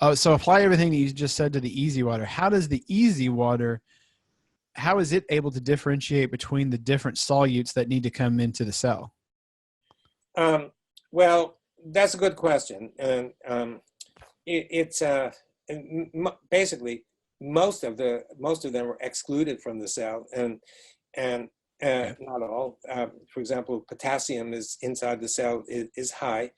Oh, so apply everything that you just said to the easy water. How does the easy water, how is it able to differentiate between the different solutes that need to come into the cell? Um, well, that's a good question. And it's basically most of them are excluded from the cell, and Okay. not all. For example, potassium is inside the cell is high.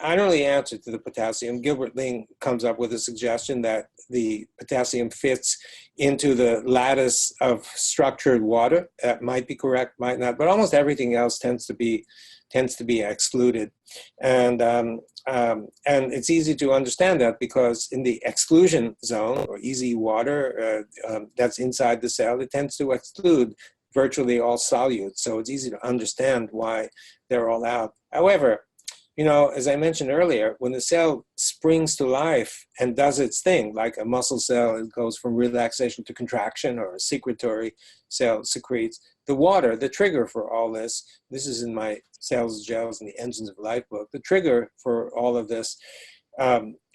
I don't know the answer to the potassium. Gilbert Ling comes up with a suggestion that the potassium fits into the lattice of structured water. That might be correct, might not, but almost everything else tends to be excluded, and it's easy to understand that because in the exclusion zone or easy water that's inside the cell, it tends to exclude virtually all solutes. So it's easy to understand why they're all out. However, as I mentioned earlier, when the cell springs to life and does its thing, like a muscle cell, it goes from relaxation to contraction, or a secretory cell secretes, the water, the trigger for all this is in my Cells, Gels, and the Engines of Life book, the trigger for all of this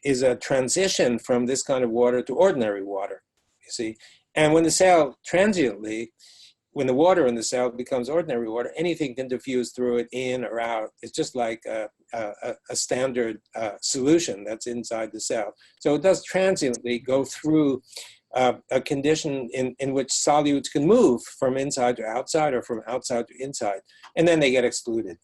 is a transition from this kind of water to ordinary water, you see. And when the cell transiently, when the water in the cell becomes ordinary water, anything can diffuse through it, in or out. It's just like a standard solution that's inside the cell. So it does transiently go through a condition in which solutes can move from inside to outside or from outside to inside, and then they get excluded.